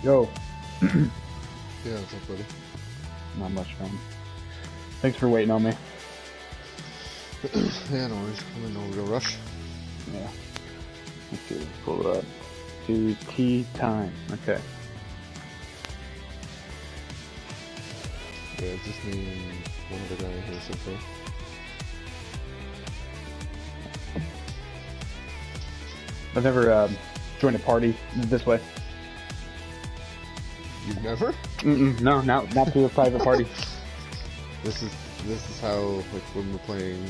Yo. Yeah, what's up, buddy? Not much, man. Thanks for waiting on me. Yeah, no worries. I'm in no real rush. Yeah. Let's see. Pull it up. To tea time. Okay. Yeah, it's just me and one other guy here so far. I've never joined a party this way. You've never? No, not through a private party. This is how, like, when we're playing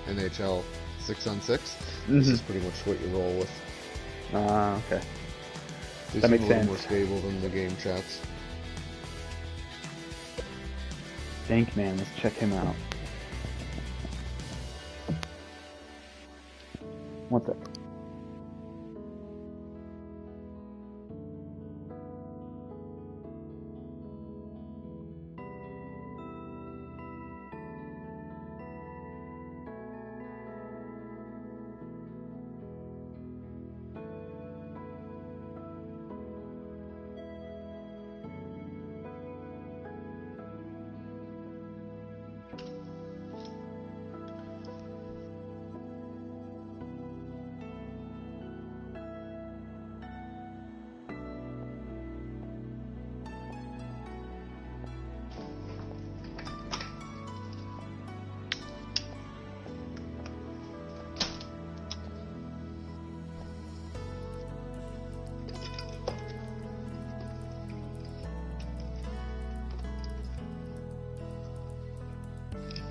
NHL 6-on-6, this is pretty much what you roll with. Okay. They That seem makes a little sense. more stable than the game chats. Dank man, let's check him out. One sec.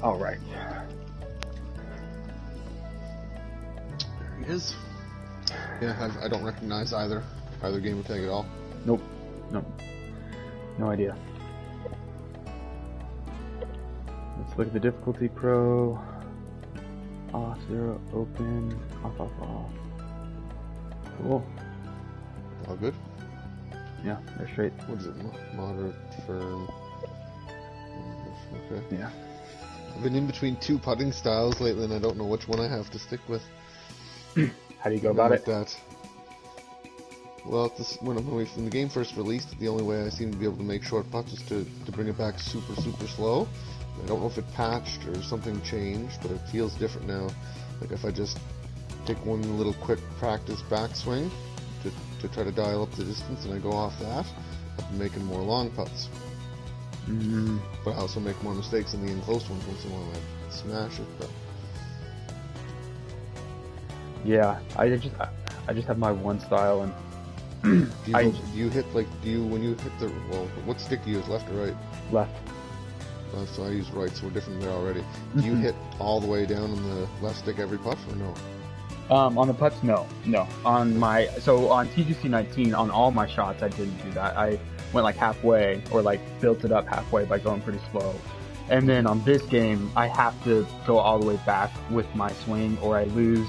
All right. There he is. Yeah, I don't recognize either game of tag at all. Nope. No idea. Let's look at the difficulty. Pro. Off, 0, open, off. Cool. All good? Yeah, they're straight. What is it? Moderate, firm. Okay. Yeah. I've been in between two putting styles lately, and I don't know which one I have to stick with. How do you go about it? That. Well, when the game first released, the only way I seemed to be able to make short putts was to bring it back super slow. I don't know if it patched or something changed, but it feels different now. Like if I just take one little quick practice backswing to try to dial up the distance, and I go off that, I've been making more long putts. Mm-hmm. But I also make more mistakes in the enclosed ones once in a while. I smash it, but Yeah, I just have my one style, and when you hit the what stick do you use, left or right? left. So I use right, so we're different there already. Do you hit all the way down on the left stick every putt, or no? On the putts, no. On TGC 19, on all my shots, I didn't do that. I went like halfway, or like built it up halfway by going pretty slow. And then on this game, I have to go all the way back with my swing, or I lose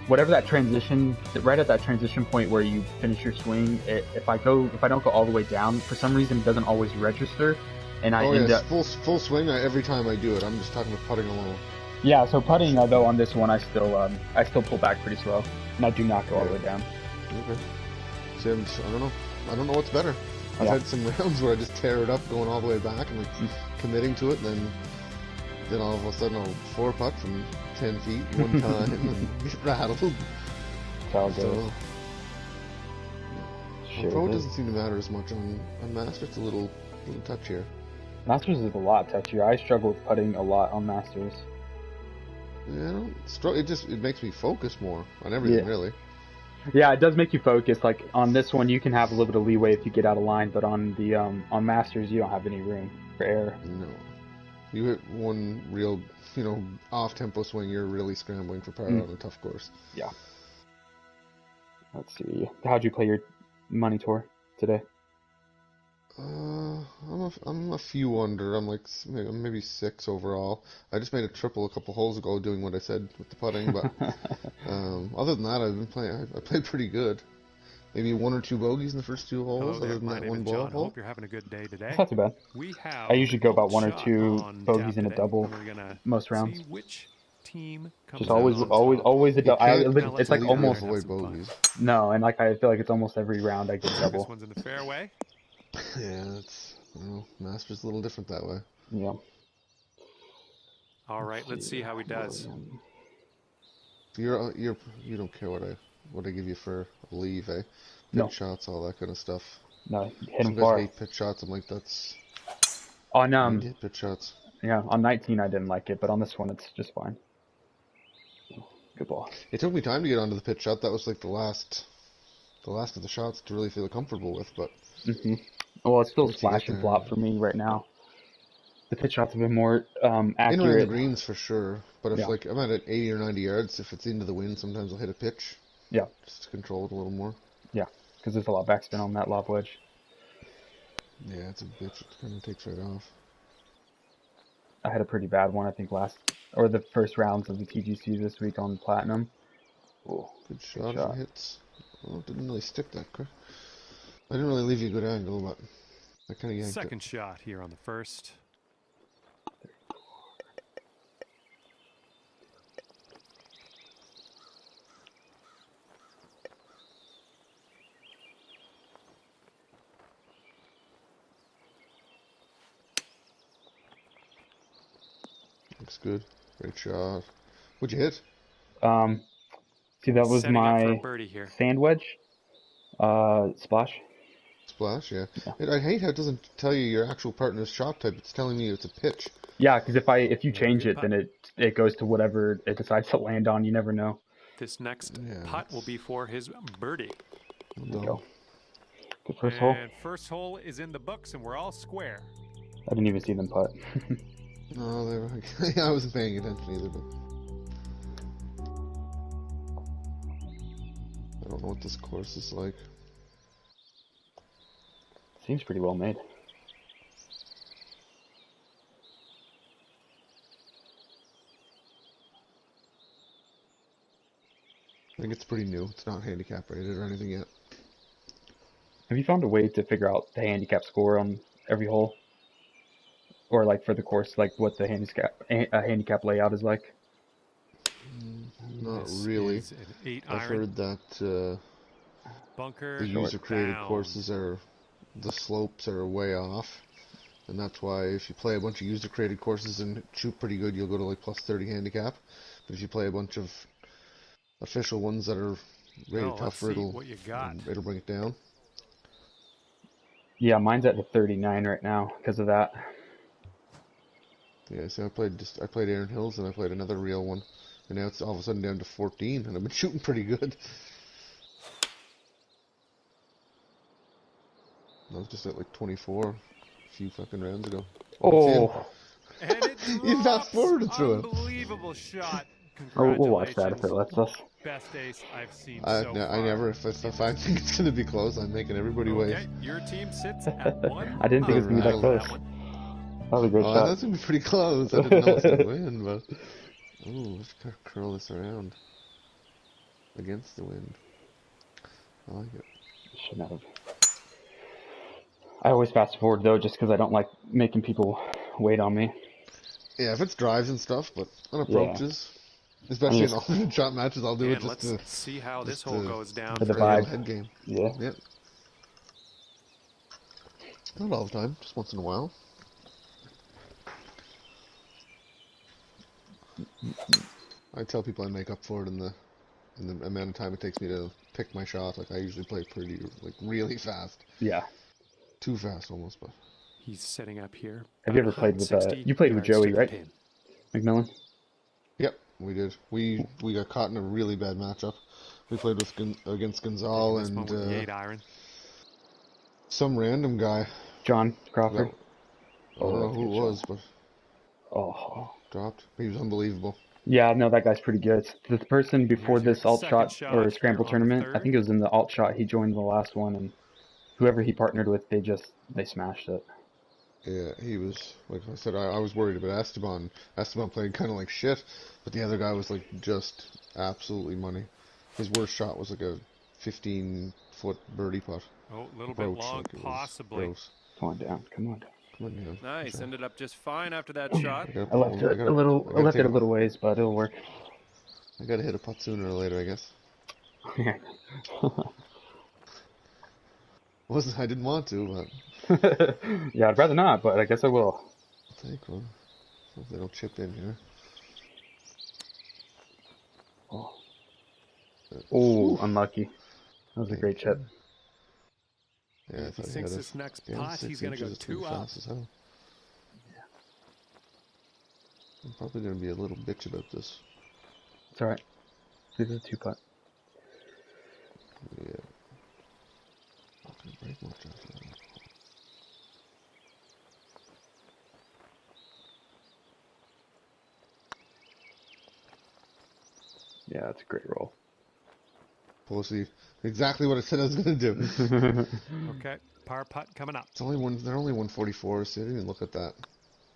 whatever that transition. Right at that transition point where you finish your swing, if I don't go all the way down, for some reason, it doesn't always register, and I end up full swing every time I do it. I'm just talking about putting alone. Yeah, so putting though on this one, I still pull back pretty slow, and I do not go all the way down. Okay. See, I don't know what's better. I've had some rounds where I just tear it up going all the way back and like committing to it, and then all of a sudden I'll 4-putt from 10 feet one time and get rattled. That's how it goes. So, Pro doesn't seem to matter as much on Master. It's a little touchier. Masters is a lot touchier. I struggle with putting a lot on Masters. Yeah, it makes me focus more on everything, really. Yeah, it does make you focus. Like on this one, you can have a little bit of leeway if you get out of line, but on the on Masters, you don't have any room for error. No, you hit one real off-tempo swing, you're really scrambling for power on a tough course. Yeah. Let's see. How'd you play your money tour today? I'm a few under. I'm like maybe 6 overall. I just made a triple a couple holes ago, doing what I said with the putting. But other than that, I've been playing. I played pretty good. Maybe 1 or 2 bogeys in the first 2 holes. Hello there, other than my that name one is blow John. up I hole. hope you're having a good day today. It's not too bad. We have I usually go about 1 or shot 2 on bogeys tap in a today, double and we're gonna most rounds. see which team comes Just out always, on always, top. always a You double. can't It's like completely almost avoid bogeys. no, and like I feel like it's almost every round I get a This double. one's in the fairway. Yeah, it's, well, Masters a little different that way. Yeah. All right, let's see how he does. You don't care what I give you for a leave, eh? No. Pitch shots, all that kind of stuff. No, hit him Some guys far. hate pitch shots. I'm like, that's On you need to hit pitch shots. yeah, on 19 I didn't like it, but on this one it's just fine. Good ball. It took me time to get onto the pitch shot. That was like the last of the shots to really feel comfortable with, but Well, it's still once you get splash and there, flop for me right now. The pitch shots have been more in around the accurate. greens for sure. But if Yeah. like I'm at 80 or 90 yards, if it's into the wind, sometimes I'll hit a pitch. Yeah. Just to control it a little more. Yeah, because there's a lot of backspin on that lob wedge. Yeah, it's a bitch. It kind of takes right off. I had a pretty bad one, I think, the first rounds of the TGC this week on Platinum. Oh, Good shot if it hits. Oh, it didn't really stick that quick. I didn't really leave you a good angle, but I kind of yanked it. Second shot here on the first. Looks good. Great shot. What'd you hit? See, that was Setting up for a my birdie here. sand wedge. Splash. Splash, yeah. I hate how it doesn't tell you your actual partner's shot type. It's telling me it's a pitch. Yeah, because if you change it, then it goes to whatever it decides to land on. You never know. This next putt will be for his birdie. There we go. Good first hole. And first hole is in the books, and we're all square. I didn't even see them putt. No, they were. I wasn't paying attention either, but I don't know what this course is like. Seems pretty well made. I think it's pretty new. It's not handicap rated or anything yet. Have you found a way to figure out the handicap score on every hole? Or like for the course, like what the handicap layout is like? Not really. I've heard that the user-created courses the slopes are way off, and that's why if you play a bunch of user-created courses and shoot pretty good, you'll go to like plus 30 handicap. But if you play a bunch of official ones that are rated tougher, it'll bring it down. Yeah, mine's at the 39 right now because of that. Yeah, so I played Aaron Hills and I played another real one, and now it's all of a sudden down to 14, and I've been shooting pretty good. I was just at like 24 a few fucking rounds ago. Oh! And it You fast forwarded through it. Unbelievable shot. We'll watch that if it lets us. Best ace I've seen I far. never, if I think it's going to be close, I'm making everybody wait. Okay, your team sits at 1. I didn't think it was going to be that close. That was a great shot. That's going to be pretty close. I didn't know it was going to win, but... Ooh, let's curl this around. Against the wind. I like it. Shouldn't have. I always fast forward though, just because I don't like making people wait on me. Yeah, if it's drives and stuff, but on approaches, especially in alternate shot matches, I'll do it just to see how this hole goes down for the vibe. vibe. Head game. Yeah. Yep. Not all the time, just once in a while. I tell people I make up for it in the amount of time it takes me to pick my shot. Like I usually play really fast. Yeah. Too fast almost, but. He's setting up here. Have you ever played with you played with Joey, right? McMillan? Yep, we did. We got caught in a really bad matchup. We played against Gonzal and some random guy. John Crawford. I don't know who it was, but dropped. He was unbelievable. Yeah, no, that guy's pretty good. The person before this alt shot or scramble tournament, I think it was in the alt shot. He joined the last one, and whoever he partnered with, they smashed it. Yeah, he was, like I said, I was worried about Esteban. Esteban played kind of like shit, but the other guy was like just absolutely money. His worst shot was like a 15-foot birdie putt. Oh, a little bit long, possibly. Come on down, come on down. Come on, you know, Nice. sure. Ended up just fine after that shot. I left it a little. I left it a little ways, but it'll work. I gotta hit a putt sooner or later, I guess. Yeah. I didn't want to, but Yeah, I'd rather not, but I guess I will. I'll take one. Hope they don't chip in here. Oh, unlucky. That was a great chip. Yeah, If he sinks this next putt, he's going to go 2 up. Yeah. I'm probably going to be a little bitch about this. It's alright. This is a 2-putt. Yeah. Not going to break much after that. Yeah, that's a great roll. We'll see. Exactly what I said I was going to do. Okay, par putt coming up. It's only one. They're only 144, so I didn't even look at that.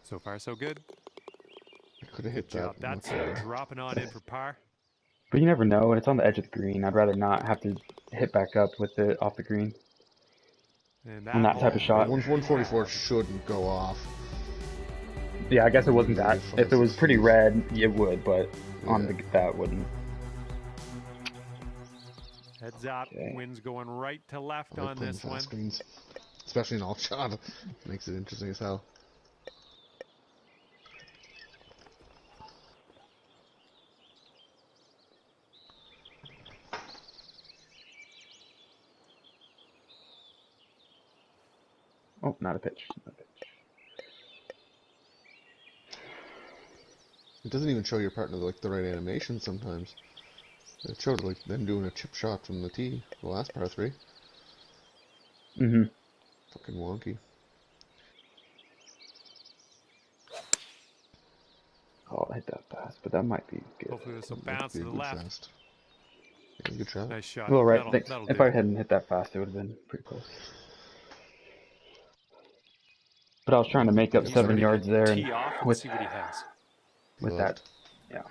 So far, so good. I could have hit Good job. that. That's dropping on in for par. But you never know, and it's on the edge of the green. I'd rather not have to hit back up with it off the green. And On that type of shot. 144 shouldn't go off. Yeah, I guess it wasn't that. If it was pretty red, it would, but on the that wouldn't. Heads up. Okay. Wind's going right to left on this one. Screens, especially in all shot. Makes it interesting as hell. Oh, not a pitch. Not a pitch. It doesn't even show your partner like the right animation sometimes. It showed like them doing a chip shot from the tee, the last par 3. Mm-hmm. Fucking wonky. Oh, I hit that fast, but that might be good. Hopefully this will bounce to the left. Yeah, good shot. Nice shot. A little right. That'll if do. I hadn't hit that fast, it would have been pretty close. But I was trying to make up 7 yards there, and Tee off and see what he has. With that, yeah.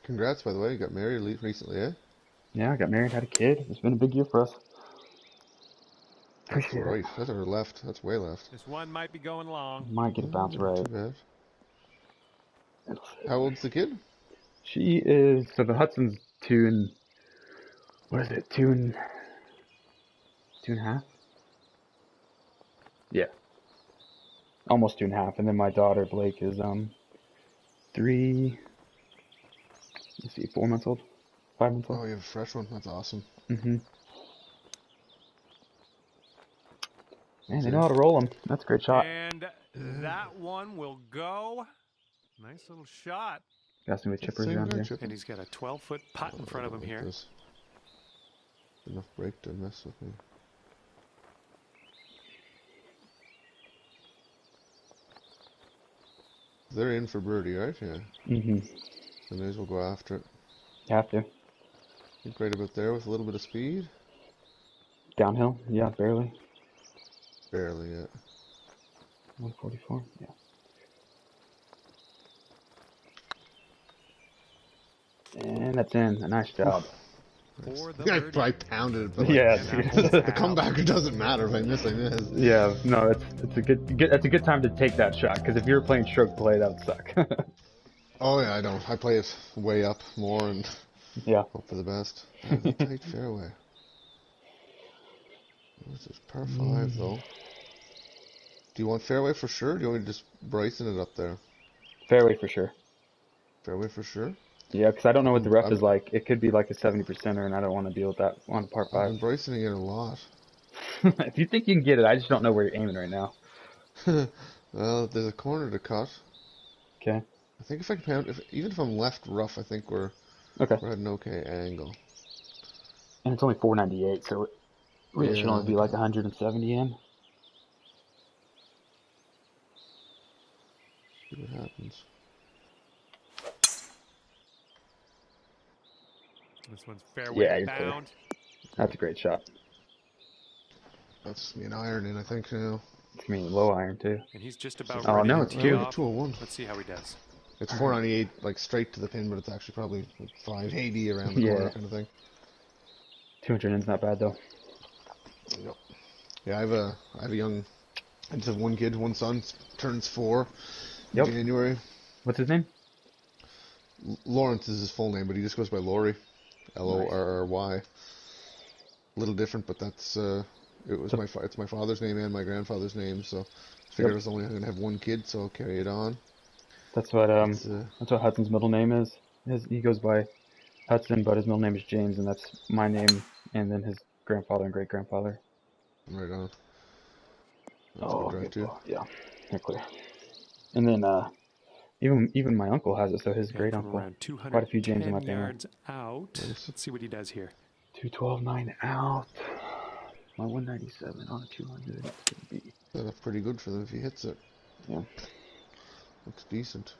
Congrats, by the way. You got married recently, eh? Yeah, I got married, had a kid. It's been a big year for us. That's right. That's our left. That's way left. This one might be going long. Might get a bounce right. Too bad. How old's the kid? She is, so the Hudson's 2 and, what is it, 2.5? Yeah. Almost 2.5. And then my daughter, Blake, is, 3, let's see, 4 months old? 5 months old? Oh, you have a fresh one. That's awesome. Mm-hmm. Man, they know how to roll them. That's a great shot. And that one will go. Nice little shot. Got some good chippers around here. And he's got a 12-foot putt in front of him here. Enough break to mess with me. They're in for birdie, right? Yeah. Mm-hmm. So may as well go after it. You have to. I think right about there with a little bit of speed. Downhill? Yeah, barely. Barely, yeah. 144? Yeah. And that's in. A nice job. I pounded it, but yeah, the comebacker doesn't matter. If I miss, I miss. Yeah, no, it's a good time to take that shot, because if you were playing stroke play, that would suck. Oh yeah, I don't. I play it way up more and hope for the best. Tight fairway. This is par 5 though. Do you want fairway for sure? Or do you want me to just Bryson it up there? Fairway for sure. Fairway for sure? Yeah, because I don't know what the rough is like. It could be like a 70%er, and I don't want to deal with that on par 5. I've been Brysoning it a lot. If you think you can get it, I just don't know where you're aiming right now. Well, there's a corner to cut. Okay. I think if I can pound, even if I'm left rough, I think we're at an okay angle. And it's only 498, so it really should only be like 170 in. See what happens. This one's fairway you're bound. fair. That's a great shot. That's me an iron in, I think, now. It's me low iron too. And he's just about ready to it's tee cute. off. 201. Let's see how he does. It's 498, like straight to the pin, but it's actually probably like 580 around the corner kind of thing. 200 in's not bad though. Yep. Yeah, I have a young. I just have one kid, one son, turns 4 in Yep. January. What's his name? Lawrence is his full name, but he just goes by Lorry. Lorry. A little different, but that's it was it's my father's name and my grandfather's name, so I figured I was only going to have one kid, so I'll carry it on. That's what Hudson's middle name is. He goes by Hudson, but his middle name is James, and that's my name, and then his grandfather and great grandfather. Right on. That's a Oh, good drive good too. ball. Yeah, they're clear. And then even my uncle has it, so his great uncle. Quite a few James in my family. Yards out. Nice. Let's see what he does here. 212.9 out. My 197 on a 200. It's gonna be. That's pretty good for them if he hits it. Yeah. Looks decent.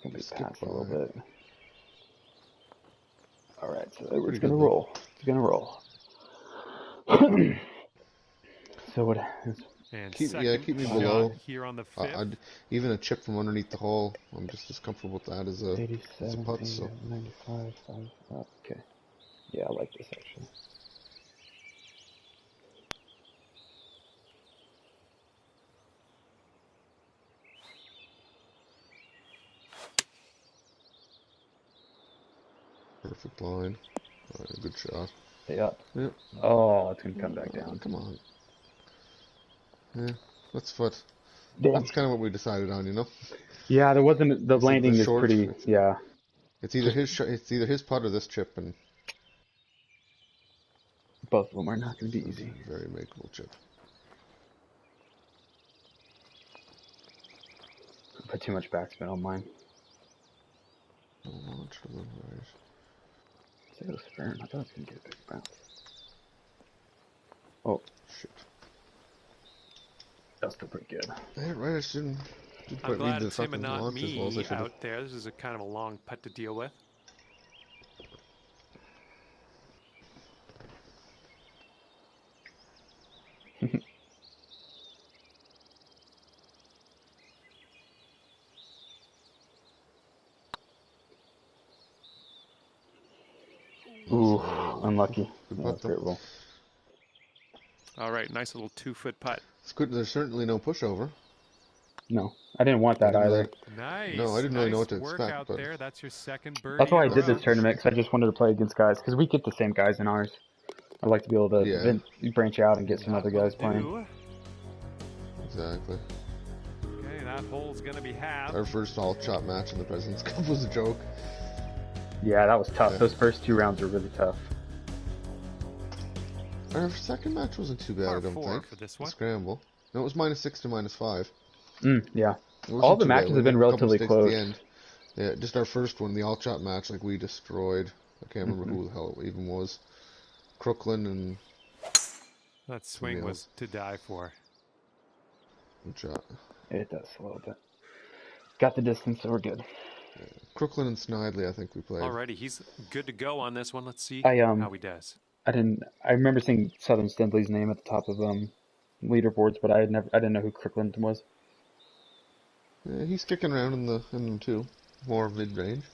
Gonna be Skip past a by. little bit. All right, so it's Pretty gonna good, roll. It's gonna roll. So what? And keep me shot below. Here on the 5th. Even a chip from underneath the hole, I'm just as comfortable with that as a 87, putt. So 95, 5 up. Okay. Yeah, I like this actually. perfect line. Good shot. Stay up. Yep. Oh, it's gonna come back down. Come on. Yeah, that's foot. Damn. That's kind of what we decided on, you know. Yeah, there wasn't. The landing is short, pretty. Yeah. It's either his putt or this chip, and Both of them are not going to be easy. Very makeable chip. Put too much backspin on mine. Launch to the right. Say it was firm. I thought it was going to get a big bounce. Oh, shit. That's still pretty good. I hit it right. I didn't I'm quite glad read the it's him and fucking not launch as well as I me should have. out there. This is a kind of a long putt to deal with. Ooh, unlucky. Good Yeah, putt, that's though. great roll. All right, nice little 2-foot putt. It's good. There's certainly no pushover. No, I didn't want that either. Nice. No, I didn't really know what to work expect. out But there. That's your second birdie. That's why I in a did row. this tournament, because I just wanted to play against guys, because we get the same guys in ours. I like to be able to branch out and get some other guys playing. Exactly. Okay, that hole's going to be halved. Our first all-shot match in the President's Cup was a joke. Yeah, that was tough. Yeah. Those first 2 rounds were really tough. Our second match wasn't too bad, I don't think. For this one. Scramble. No, it was -6 to -5. Yeah. All the matches have been relatively close. The end. Yeah, just our first one, the all-shot match, like we destroyed. I can't remember who the hell it even was. Crooklyn and... That swing was to die for. Good shot. It does a little bit. Got the distance, so we're good. Yeah. Crooklyn and Snidely, I think we played. Alrighty, he's good to go on this one. Let's see how he does. I remember seeing Southern Stindley's name at the top of leaderboards, but I didn't know who Crooklyn was. Yeah, he's kicking around in them too. More mid-range.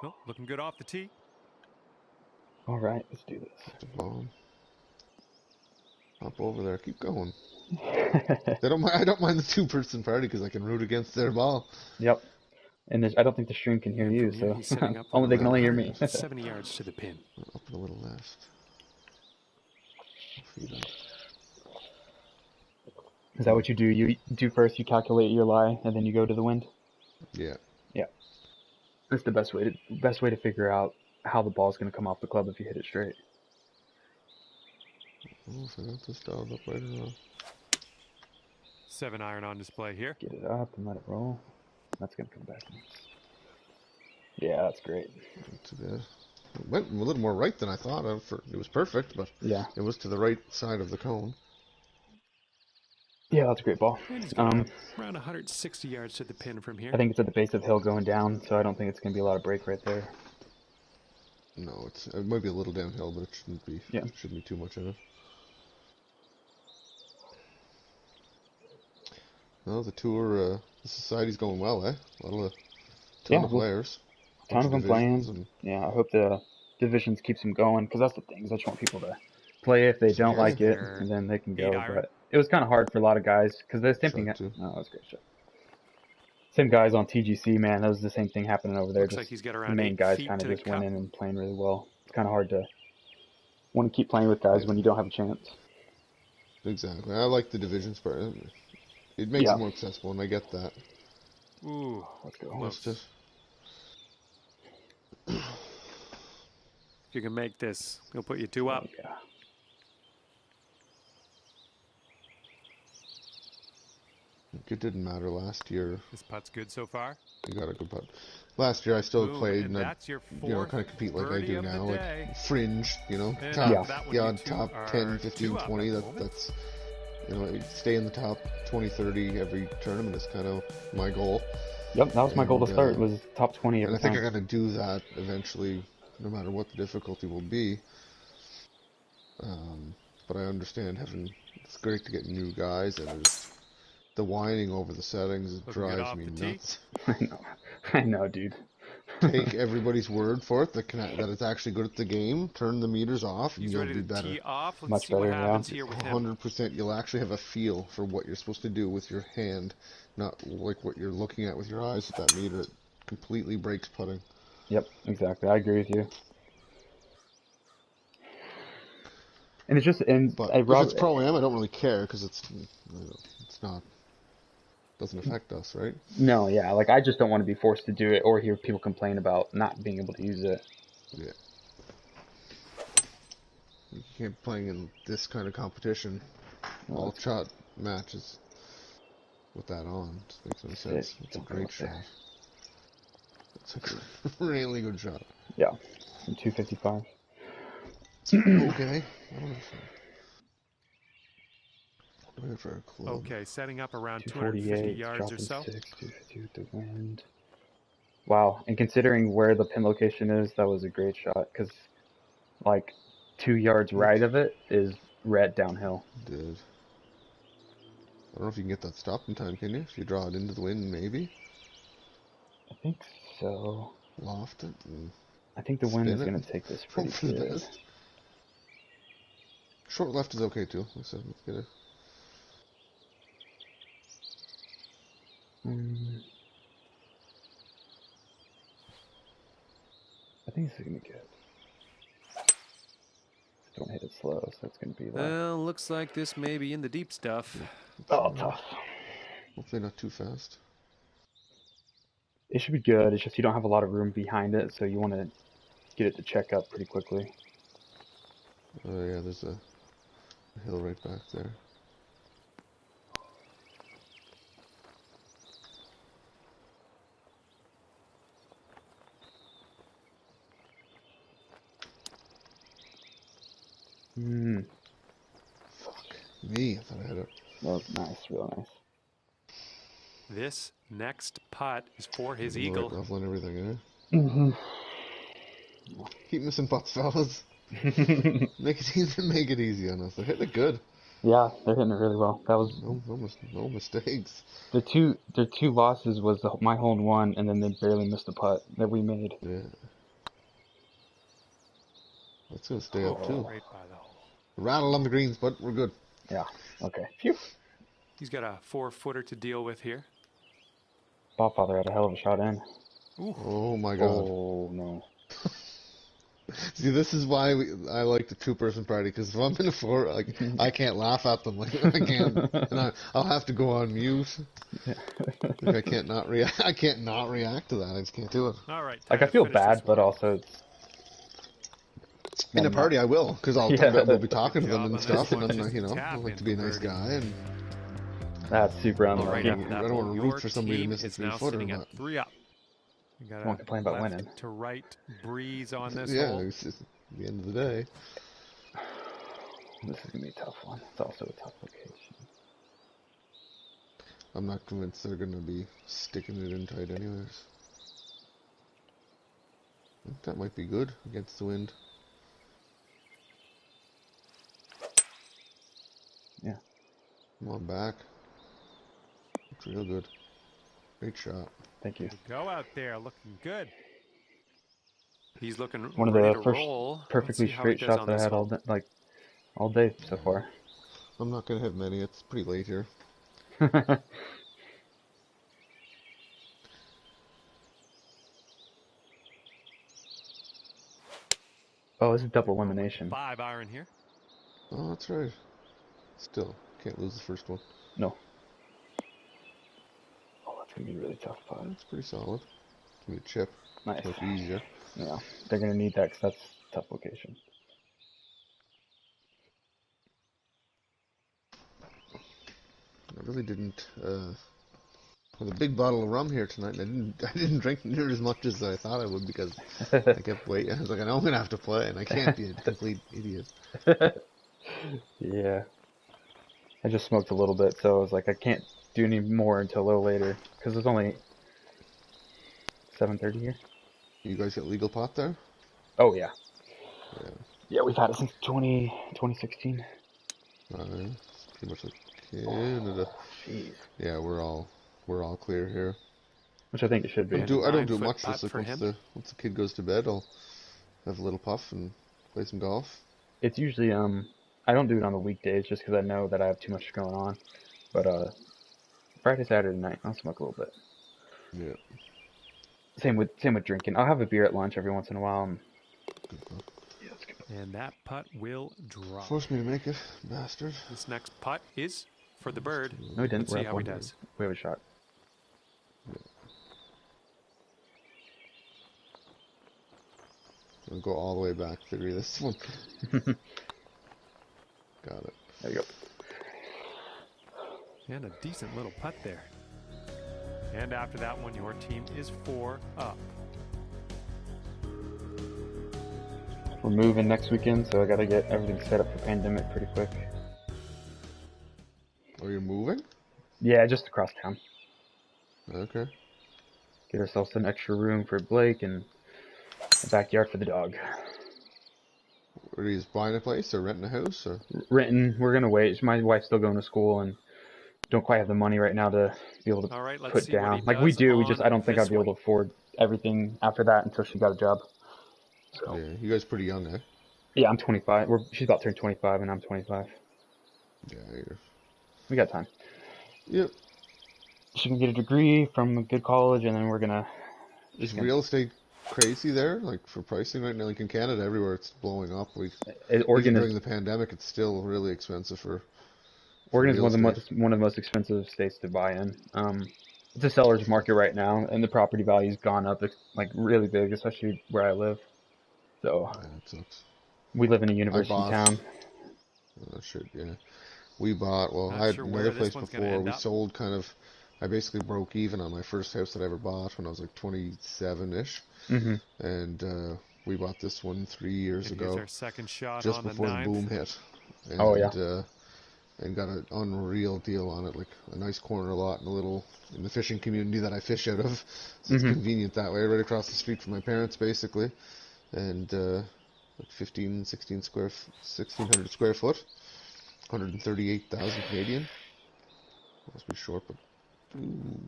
Well, looking good off the tee. All right, let's do this. The bomb. Hop over there. Keep going. I don't mind the 2-person party because I can root against their ball. Yep. And I don't think the stream can hear you, so he's setting up they can only hear me. 70 yards to the pin. Up and a little left. Is that what you do? You do first, you calculate your lie, and then you go to the wind? Yeah. Yeah. That's the best way to figure out how the ball's going to come off the club if you hit it straight. Oh, if I got this dialed up right or wrong. 7-iron on display here. Get it up and let it roll. That's going to come back. Yeah, that's great. Not too bad. It went a little more right than I thought. It was perfect, but yeah, it was to the right side of the cone. Yeah, that's a great ball. Around 160 yards to the pin from here. I think it's at the base of the hill going down, so I don't think it's going to be a lot of break right there. No, it might be a little downhill, but it shouldn't be. Yeah. Shouldn't be too much in it. No, the tour, the society's going well, eh? A ton of players. Ton of them divisions playing. and Yeah, I hope the divisions keeps them going because that's the thing. Is I just want people to play if they don't yeah, like it, Here, and then they can 8 go. iron. But it was kind of hard for a lot of guys because the same thing. shot too. Oh, that was a great shot. Same guys on TGC, man. That was the same thing happening over there. Looks like Just he's got the around main 8 guys feet kind to of the just went cup. in and playing really well. It's kind of hard to want to keep playing with guys Yeah, when you don't have a chance. exactly. I like the divisions part. It makes Yeah. it more accessible, and I get that. Ooh, Let's go. It's close. just If you can make this, he'll put you 2 up. Oh, yeah. it didn't matter last year. This putt's good so far. You got a good putt. Last year I still Boom, played, and and I, that's your 4th kind of compete like I birdie do of the now, day. like fringe, And top, Yeah. that one, yeah, you two top are 10, 15, 2 up 20. at the moment. That's, you stay in the top 20, 30 every tournament is kind of my goal. Yep, that was my goal to And, start. Was top 20 And every I think I time. got to do that eventually, no matter what the difficulty will be. But I understand it's great to get new guys, and the whining over the settings Looking good drives off me the tee. nuts. I know, dude. Take everybody's word for it that it's actually good at the game. Turn the meters off, and He's you'll ready be to better. tee off. Let's Much see what better, yeah. happens here with him. 100%. You'll actually have a feel for what you're supposed to do with your hand, not like what you're looking at with your eyes with that meter. It completely breaks putting. Yep, exactly. I agree with you. And it's just, and But I if Rob, it's pro-am, I don't really care because it's not, doesn't affect us, right? no, yeah, like I just don't want to be forced to do it or hear people complain about not being able to use it. Yeah. You can't be playing in this kind of competition, Well, all shot matches with that on. It makes no sick. sense. It's a Don't go great up shot. there. It's a really good shot. Yeah, from 255. Okay. I don't know if a club. Okay, setting up around 250 248, yards or dropping so. 6, 250 with the wind. Wow, and considering where the pin location is, that was a great shot because, like, 2 yards right of it is red downhill. Did. I don't know if you can get that stop in time, can you? If you draw it into the wind, maybe? I think so. Loft it and I think the wind spin is it. going to take this Hope pretty for the good. best. Short left is okay too. Like I said, let's get it. I think this is going to be good. Don't hit it slow, so it's going to be like... Well, looks like this may be in the deep stuff. Oh, tough. Hopefully not too fast. It should be good. It's just you don't have a lot of room behind it, so you want to get it to check up pretty quickly. Oh yeah, there's a hill right back there. Fuck me, I thought I had it. That was nice, real nice. This next putt is for his The right eagle. level and everything, eh? Mm-hmm. Keep missing putts, fellas. Make it easy. Make it easy on us. They're hitting it good. Yeah, they're hitting it really well. That was No mistakes. their two losses was my hole in one, and then they barely missed the putt that we made. Yeah. That's gonna stay up too. Right by the hole. Rattle on the greens, but we're good. Yeah. Okay. Phew. He's got a 4-footer to deal with here. Bobfather had a hell of a shot in. Ooh. Oh my god. Oh no. See, this is why I like the two-person party, because if I'm in a four, like, I can't laugh at them. Like, I can't, and I'll have to go on mute. Like, I can't not react. I can't not react to that. I just can't do it. All right. Like I feel bad, but also it's In a party, I will, because we'll be talking to them Good and job on stuff, this and one. then, Just I tap like to into be a nice birdie. guy, and that's super All right, unlucky. after that I don't hole, want to your root for somebody to team miss a is now three-footer, sitting but at 3 up. You got Won't complain about left winning. to right breeze on this yeah, hole. it's just at the end of the day. This is gonna be a tough one. It's also a tough location. I'm not convinced they're going to be sticking it in tight anyways. I think that might be good against the wind. Yeah. Come on back. Looks real good. Great shot. Thank you. Go out there looking good. He's looking One of ready the to first roll. Let's perfectly see how he straight does shots on I this had hole. all day so far. I'm not gonna have many. It's pretty late here. Oh, this is double Going with elimination. 5 iron here. Oh, that's right. Still, can't lose the first one. No. Oh, that's gonna be a really tough putt. That's pretty solid. Give me a chip. Nice. Much easier. Yeah, they're gonna need that because that's a tough location. I really didn't. With a big bottle of rum here tonight, and I didn't drink near as much as I thought I would because I kept waiting. I was like, I know I'm gonna have to play, and I can't be a complete idiot. Yeah. I just smoked a little bit, so I was like, I can't do any more until a little later because it's only 7:30 here. You guys got legal pot there? Oh yeah, Yeah. yeah, we've had it since 2016. It's pretty much like Canada. Jeez. Yeah, we're all clear here. Which I think it should be. And a I don't do 9-foot much. putt Just like for him. once the kid goes to bed, I'll have a little puff and play some golf. It's usually I don't do it on the weekdays just because I know that I have too much going on. But Friday, Saturday night, I'll smoke a little bit. Yeah. Same with drinking. I'll have a beer at lunch every once in a while. Yeah, that's good. And that putt will drop. Force me to make it, bastard. This next putt is for the bird. No, we didn't. Let's We're see up how he one. does. We have a shot. I'll go all the way back theory this one. Got it. There you go. And a decent little putt there. And after that one, your team is 4 up. We're moving next weekend, so I gotta get everything set up for Pandemic pretty quick. Oh, you're moving? Yeah, just across town. Okay. Get ourselves an extra room for Blake and a backyard for the dog. Are you just buying a place or renting a house or? Renting, we're gonna wait. My wife's still going to school and don't quite have the money right now to be able to All right, let's put see what he down. Like we does do, on I don't think this I'd be able one. to afford everything after that until she got a job. So Yeah, you guys pretty young, eh? yeah, I'm 25. She's about to turn 25 and I'm 25. Yeah, you're. We got time. Yep. She can get a degree from a good college and then we're gonna. Is real estate crazy there? Like for pricing right now, like in Canada, everywhere it's blowing up. Oregon Even is during the pandemic, it's still really expensive for Oregon is real estate. one of the most expensive states to buy in. It's a seller's market right now, and the property value's gone up like really big, especially where I live. So Yeah, it sucks. we live in a I university bought. town. Oh, shit, yeah. We bought. Well, Not I had sure another where this place one's gonna before. end We up. sold kind of. I basically broke even on my first house that I ever bought when I was like 27-ish, Hmm. and we bought this one 3 years And here's ago, our second shot just on the before the 9th. boom hit, and Oh yeah. and got an unreal deal on it, like a nice corner lot in the fishing community that I fish out of. So it's Hmm. convenient that way, right across the street from my parents, basically, and like 1,600 square foot, 138,000 Canadian. Must be short, but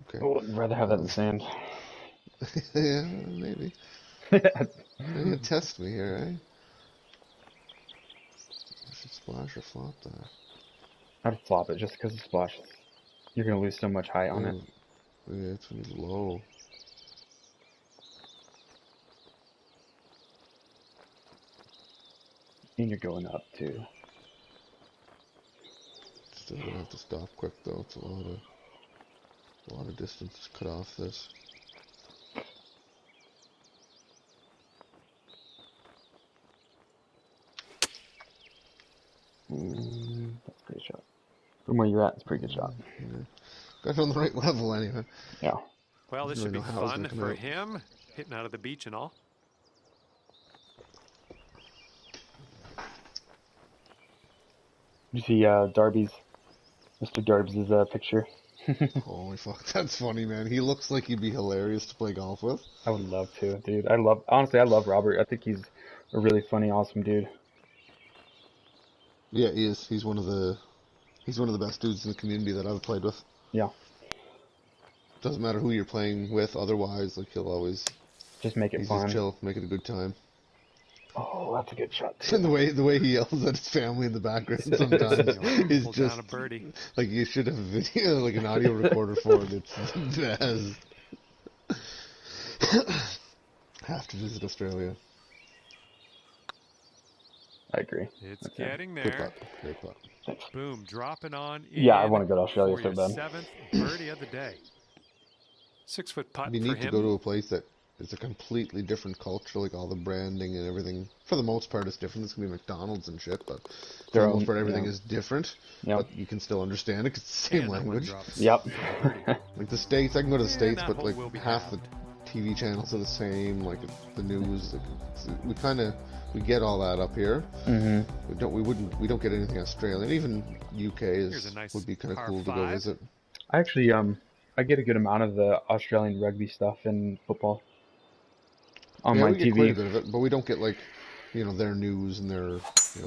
okay. Oh, I'd rather have that in the sand. Yeah, maybe. You're gonna test me here, eh? I should splash or flop that. I'd flop it just because of splash. You're gonna lose so much height on it. Yeah, it's when it's low. And you're going up too. Still gonna have to stop quick though. It's a lot of distance to cut off this. That's a great shot. From where you're at, it's a pretty good shot. Yeah. Got it on the right level anyway. Yeah. Well, this Didn't should really be know how it was fun gonna come for out. him, hitting out of the beach and all. You see Mr. Darbs' picture? Holy fuck, that's funny, man. He looks like he'd be hilarious to play golf with. I would love to, dude. Honestly, I love Robert. I think he's a really funny, awesome dude. Yeah, he is. He's one of the best dudes in the community that I've played with. Yeah. Doesn't matter who you're playing with, otherwise, like he'll always Just make it He's just fun. chill, make it a good time. Oh, that's a good shot too. And the way he yells at his family in the background sometimes is Pull just down a birdie. like you should have a video, like an audio recorder for it. It's the best. Have to visit Australia. I agree. It's Okay. getting Good there. putt. Great putt. Thanks. Boom, dropping on in. Yeah, I want to go to Australia for so your bad. 7th birdie of the day. 6-foot putt It'd be for neat to go him. to a place that is a completely different culture, like all the branding and everything. For the most part, it's different. It's gonna be McDonald's and shit, but for the most part, everything is different. Yep. But you can still understand it 'cause it's the same And that one language. drops Yep. for the birdie. Like the States, I can go to the And States, that but hole like will be half the halved. TV channels are the same. Like the news, like, we get all that up here. Mm-hmm. We don't get anything Australian. Even UK Here's a nice would be kind of par cool to go 5. visit. I actually I get a good amount of the Australian rugby stuff and football on Yeah, my we get TV. quite a bit of it, but we don't get like, their news and their,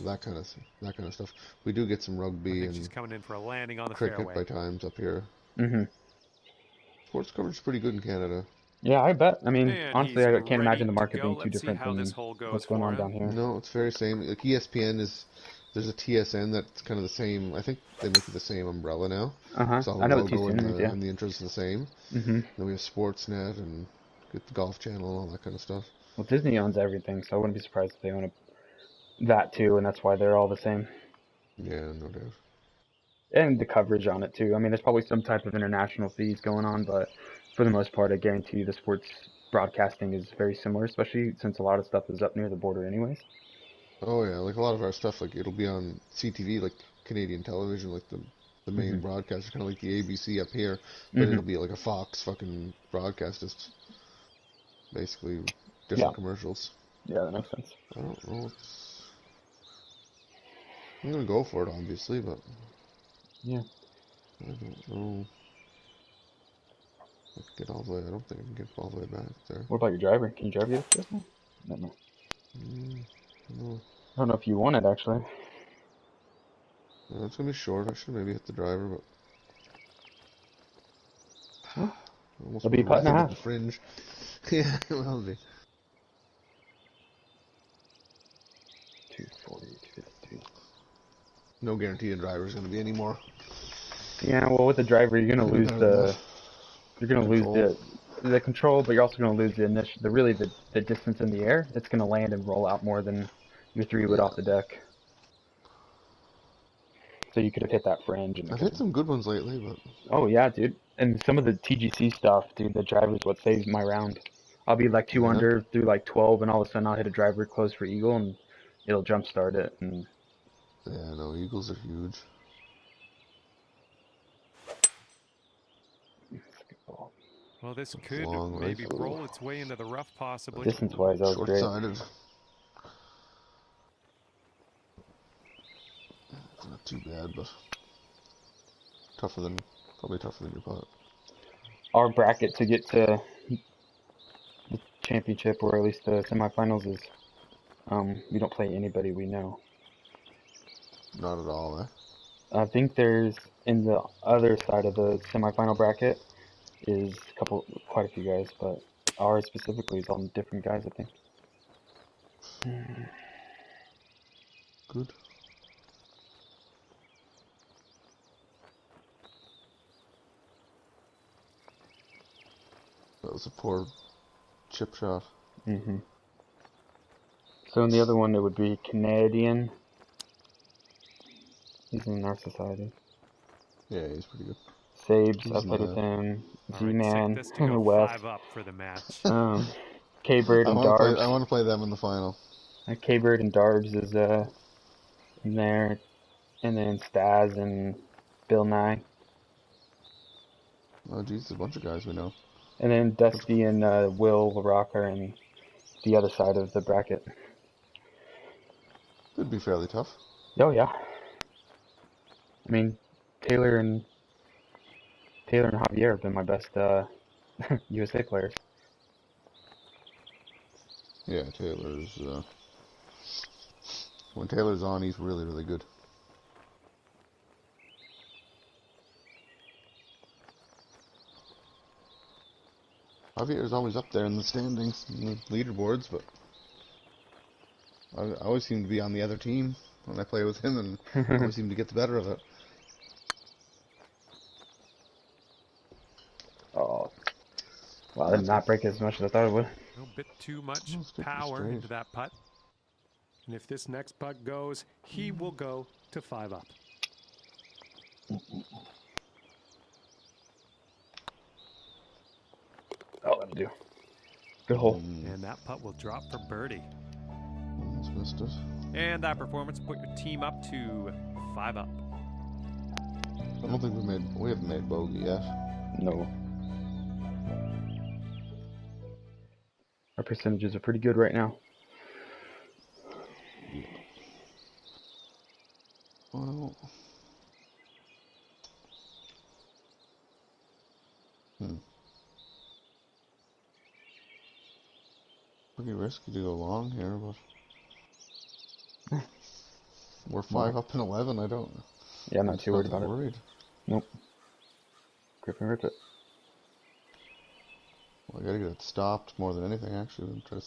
that kind of stuff. We do get some I rugby think she's and coming in for a landing on the cricket fairway. by times up here. Mm-hmm. Sports coverage is pretty good in Canada. Yeah, I bet. I mean, And honestly, he's I can't ready imagine the to market go. being too Let's see different how this than hole goes what's going for on him. down here. No, it's very same. Like ESPN there's a TSN that's kind of the same. I think they make it the same umbrella now. Uh-huh. So I the know what logo and TCN is, yeah. and the intros are the same. Mm-hmm. Then we have Sportsnet and get the Golf Channel and all that kind of stuff. Well, Disney owns everything, so I wouldn't be surprised if they own that too, and that's why they're all the same. Yeah, no doubt. And the coverage on it too. I mean, there's probably some type of international fees going on, but for the most part, I guarantee you the sports broadcasting is very similar, especially since a lot of stuff is up near the border anyways. Oh yeah, like a lot of our stuff, like it'll be on CTV, like Canadian television, like the main Mm-hmm. broadcaster, kind of like the ABC up here, but Mm-hmm. it'll be like a Fox fucking broadcast, just basically different Yeah. commercials. Yeah, that makes sense. I don't know. I'm gonna go for it, obviously, but Yeah. I don't know. I can get all the way. I don't think I can get all the way back there. What about your driver? Can you drive you this? No. No. I don't know if you want it actually. No, it's gonna be short. I should maybe hit the driver, but Well, almost it'll be a putt and a right half. at the fringe. Yeah, it will be. 240, 252. No guarantee a driver is gonna be any more. Yeah, well, with the driver, you're gonna lose the Control. the control, but you're also gonna lose the distance in the air. It's gonna land and roll out more than your 3-wood off the deck. So you could have hit that fringe. And I've hit some good ones lately, but oh yeah, dude. And some of the TGC stuff, dude, the driver's what saves my round. I'll be like 2 yeah, under through like 12, and all of a sudden I'll hit a driver close for eagle, and it'll jump start it. And yeah, no, eagles are huge. Well, this could long, right? maybe roll its way into the rough, possibly. distance-wise, that was great. Short-sided. It's not too bad, but probably tougher than your putt. Our bracket to get to the championship, or at least the semifinals, is we don't play anybody we know. Not at all, eh? I think there's in the other side of the semifinal bracket is quite a few guys, but ours specifically is all different guys, I think. Good. That was a poor chip shot. Mm-hmm. So in the other one, it would be Canadian. He's in our society. Yeah, he's pretty good. Sabes, He's I played with mad. him. All right, Z-Man, set this to go West. 5 up for the match. K-Bird I and want Darbs. to play them in the final. K-Bird and Darbs is in there. And then Staz and Bill Nye. Oh, geez, there's a bunch of guys we know. And then Dusty and Will LaRock are in the other side of the bracket. Could be fairly tough. Oh, yeah. I mean, Taylor and Javier have been my best USA players. Yeah, Taylor's... when Taylor's on, he's really, really good. Javier's always up there in the standings, in the leaderboards, but I always seem to be on the other team when I play with him, and always seem to get the better of it. Oh, wow, I did not break as much as I thought it would. A little bit too much Oh, stick power straight. into that putt. And if this next putt goes, he will go to 5 up. Oh, that'll do. Good hole. And that putt will drop for birdie. Almost missed it. And that performance put your team up to 5 up. I don't think we haven't made bogey yet. No. Our percentages are pretty good right now. Well, pretty risky to go long here, but we're 5 up in 11. I don't. Yeah, I'm not too worried about it. Nope. Grip and rip it. Well, I gotta get it stopped more than anything, actually, and try to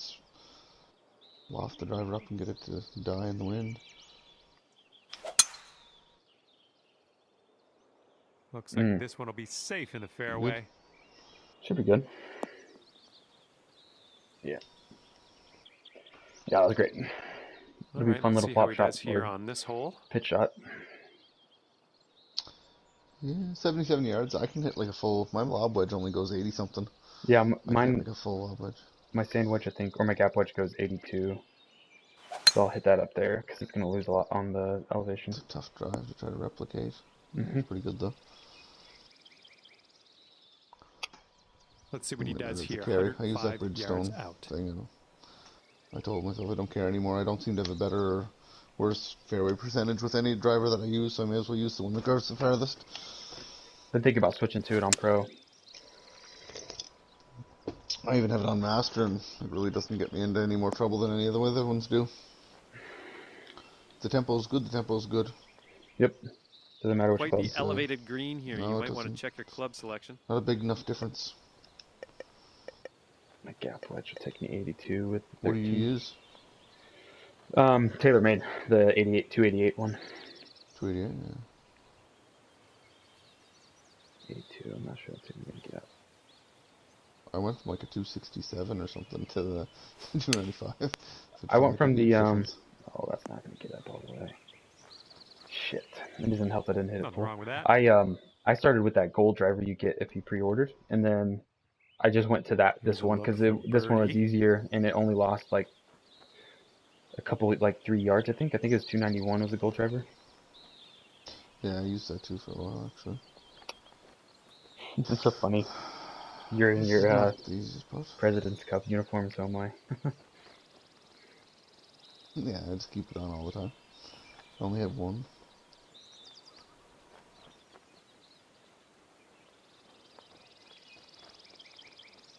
loft the driver up and get it to die in the wind. Looks like this one will be safe in the fairway. Should be good. Yeah. Yeah, that was great. It'll be a fun little flop shot here on this hole. Pitch shot. Yeah, 77 yards. I can hit like a full. My lob wedge only goes 80 something. Yeah, mine. Like a full lob wedge. My sand wedge, I think, or my gap wedge goes 82. So I'll hit that up there because it's going to lose a lot on the elevation. It's a tough drive to try to replicate. It's pretty good though. Let's see what he does here. I use that Bridgestone thing. You know. I told myself I don't care anymore. I don't seem to have a better or worse fairway percentage with any driver that I use, so I may as well use the one that goes the farthest. Been thinking about switching to it on Pro. I even have it on Master, and it really doesn't get me into any more trouble than any of the other ones do. The tempo's good. The tempo's good. Yep. Doesn't matter which club. Quite the elevated green here. No, you might want to check your club selection. Not a big enough difference. My gap wedge will take me 82 with 13. What do you use? TaylorMade, the 288 one. 288, yeah. 82, I'm not sure what's even going to get. I went from like a 267 or something to the 295. I went from the, oh, that's not going to get up all the way. Shit. It doesn't help that I didn't hit it. Nothing wrong with that. I started with that gold driver you get if you pre-ordered, and then I just went to this one because this one was easier, and it only lost like a couple, like 3 yards, I think. I think it was 291 was the gold driver. Yeah, I used that too for a while, actually. It's so funny. You're in your President's Cup uniform, so am I. Yeah, I just keep it on all the time. I only have one.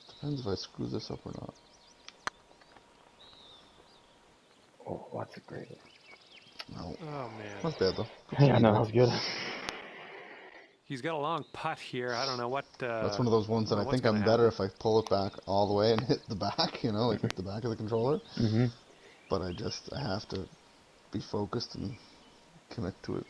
Depends if I screw this up or not. Oh, that's a great one. No. Oh, man. That's bad, though. Yeah, no, that was good. He's got a long putt here. I don't know what... That's one of those ones that I think I'm better if I pull it back all the way and hit the back, you know, like hit the back of the controller. Mm-hmm. But I have to be focused and commit to it.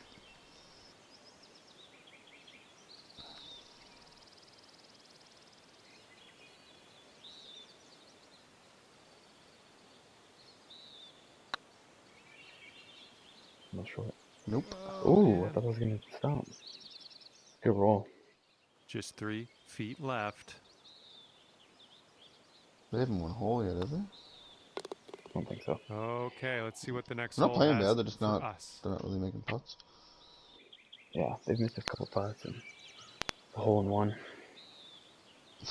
No short. Nope. Oh, I thought I was going to stop. Good roll. Just 3 feet left. They haven't won a hole yet, have they? I don't think so. Okay, let's see what the next they're hole not playing has bad, they're just not, us. they're not really making putts. Yeah, they've missed a couple putts and a hole in one.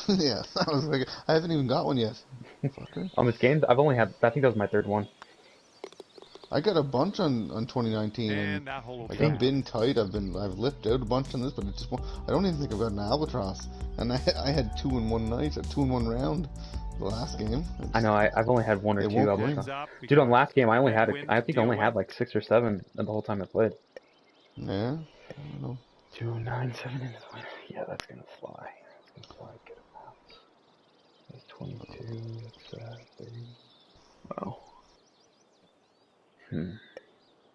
Yeah, I was like, I haven't even got one yet. Fucker. On this game, I've only had, I think that was my third one. I got a bunch on 2019, and that hole like I've been tight. I've lipped out a bunch on this, but it just I don't even think I've got an albatross. And I had 2 in one night, a 2 in one round, the last game. I know I've only had 1 or 2 albatross. Dude, on last game I only had I think I only had like 6 or 7 the whole time I played. Yeah, I don't know. 297 in this one. Yeah, that's gonna fly. It's gonna fly. Get 22, that's 30. Wow.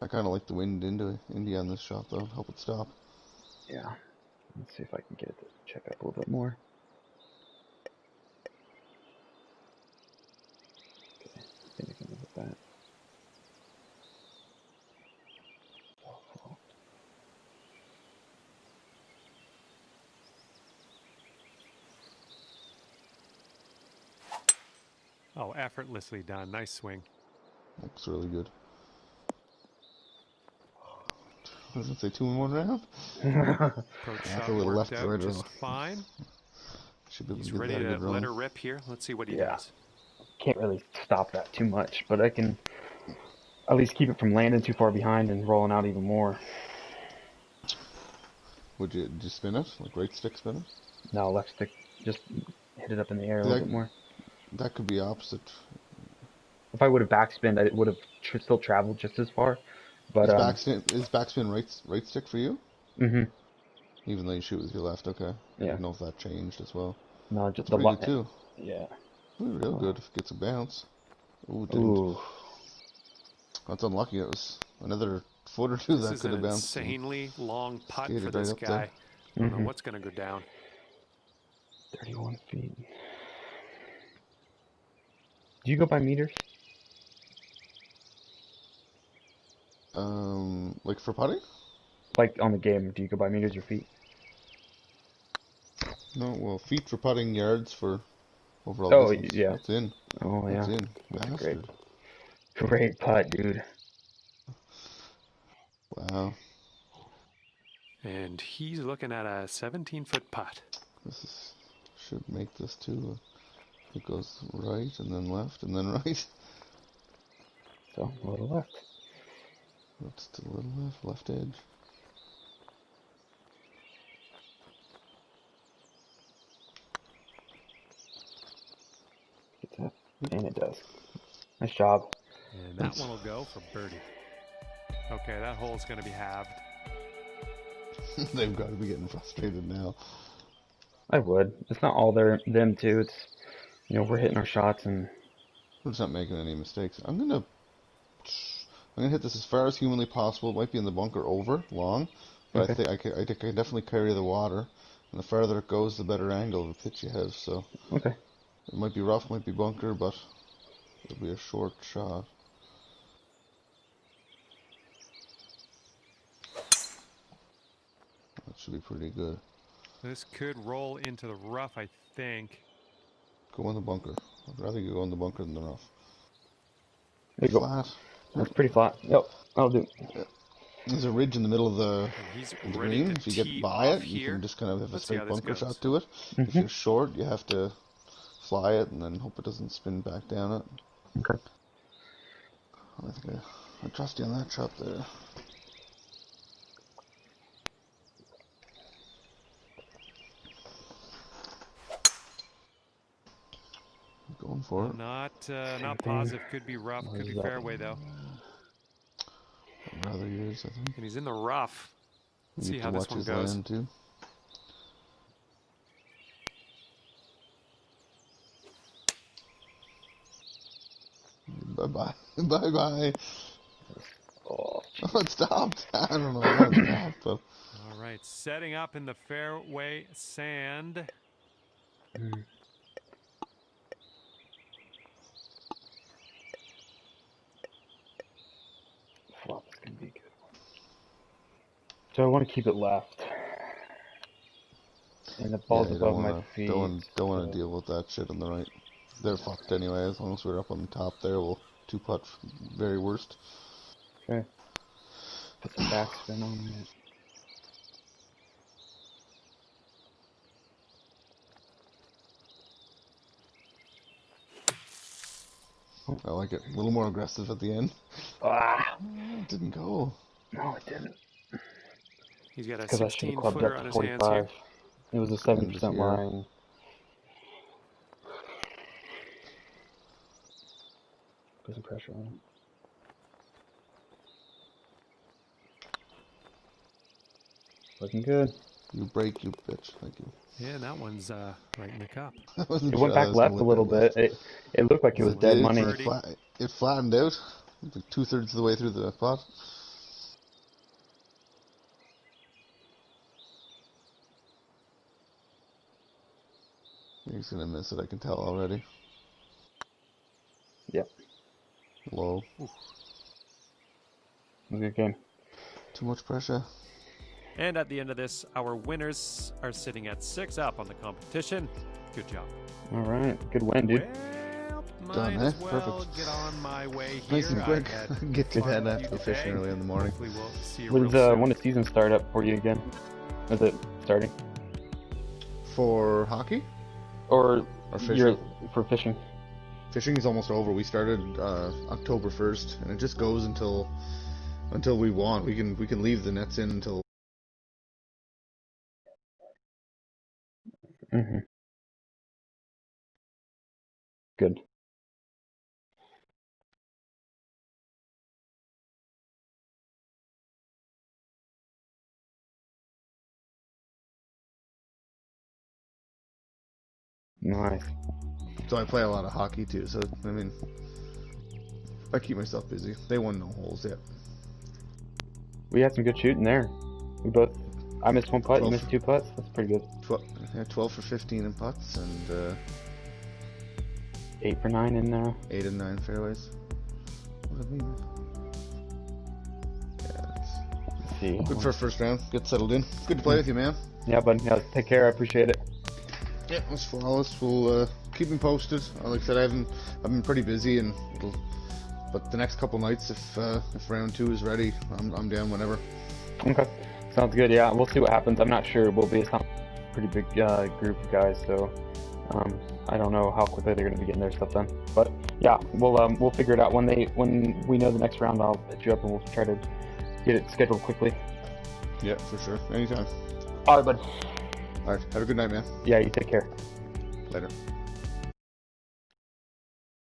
I kind of like the wind into India on this shot, though. Help it stop. Yeah. Let's see if I can get it to check up a little bit more. Okay, I think I can live with that. Oh, effortlessly done. Nice swing. Looks really good. I was going to say 2 in 1 round. Approach Half shot a little worked left out right just or fine. should be able He's to give ready that a to good run. let her rip here. Let's see what he Yeah. does. Can't really stop that too much, but I can at least keep it from landing too far behind and rolling out even more. Did you spin it? Like right stick spin it? No, left stick, just hit it up in the air a See, little bit more. that could be opposite. If I would have backspinned, I would have still traveled just as far. But Is backspin right stick for you? hmm Even though you shoot with your left, okay. I yeah. don't know if that changed as well. No, just That's the pretty good too. Yeah. Ooh, real good. Gets a bounce. Ooh, didn't. Ooh. That's unlucky. It was another foot or two This that is could an have bounced. insanely long putt for Skated this right up guy. there. I don't know what's going to go down. 31 feet. Do you go by meters? Like for putting? Like on the game, do you go by meters or feet? No, well, feet for putting, yards for overall Oh, distance. yeah. That's in. Oh, That's yeah. in. That's a Bastard. great putt, dude. Wow. And he's looking at a 17-foot putt. Should make this too. It goes right and then left and then right. So, a little left. That's to the little left edge. Gets up. And it does. Nice job. And that one will go for birdie. Okay, that hole's going to be halved. They've got to be getting frustrated now. I would. It's not all them too. It's, we're hitting our shots and We're just not making any mistakes. I'm gonna hit this as far as humanly possible. It might be in the bunker over long, but okay. I think I can definitely carry the water. And the farther it goes, the better angle of the pitch you have. So Okay. it might be rough, might be bunker, but it'll be a short shot. That should be pretty good. This could roll into the rough, I think. Go in the bunker. I'd rather you go in the bunker than the rough. There you go. Flat. That's pretty flat. Yep. I'll do. Yeah. There's a ridge in the middle of the green. If you get by it, you can just kind of have a straight bunker shot to it. If you're short, you have to fly it and then hope it doesn't spin back down it. Okay. I think I trust you on that shot there. Going for it. Not positive. Could be rough. Could be fairway though. Rather yours, I think. And he's in the rough. Let's see how this one his goes. land too. Bye bye. Bye bye. Oh, Oh, it stopped. I don't know why it stopped, but. All right, setting up in the fairway sand. Flop's gonna be a good one. So I want to keep it left. And the ball's above my feet. Don't want to deal with that shit on the right. They're fucked anyway. As long as we're up on the top there, we'll two putt very worst. Okay. Put some backspin on it. I like it. A little more aggressive at the end. Ah! It didn't go. No, it didn't. He's got a Because I should have clubbed 16-footer up on to his hands here. 45. It was a 70% line. Put some pressure on him. Looking good. You break, you bitch. Thank you. Yeah, and that one's right in the cup. I wasn't It sure went how that back was gonna left a whip little it left. bit. It looked like it was It dead did. money. It flattened out. Like 2/3 of the way through the pot. He's gonna miss it, I can tell already. Yep. Low. Good game. Too much pressure. And at the end of this, our winners are sitting at 6 up on the competition. Good job. All right. Good win, dude. Well, Done, might eh? as well Perfect. get on my way here. Nice and quick. I've had Get to fun bed with after you fishing today. early in the morning. Hopefully we'll see you When real soon. does season start up for you again? Is it starting? For hockey? Or fishing? for fishing? Fishing is almost over. We started October 1st, and it just goes until we want. We can leave the nets in until. Mm-hmm. Good. Nice. So I play a lot of hockey too. So I mean, I keep myself busy. They won no holes yet. We had some good shooting there. I missed one putt, you 12. missed 2 putts. That's pretty good. 12 for 15 in putts and 8 for 9 in 8 and 9 fairways. What does that mean? Yeah, let's see. good for a first round. Get settled in. Good to play with you, man. Yeah, bud. Yeah, take care. I appreciate it. Yeah, let's follow us. We'll keep me posted. Like I said, I've been pretty busy, but the next couple nights, if round 2 is ready, I'm down whenever. Okay. Sounds good. Yeah, we'll see what happens. I'm not sure. We'll be a pretty big group of guys, so I don't know how quickly they're going to be getting their stuff done. But yeah, we'll figure it out when we know the next round. I'll hit you up and we'll try to get it scheduled quickly. Yeah, for sure. Anytime. All right, bud. All right. Have a good night, man. Yeah, you take care. Later.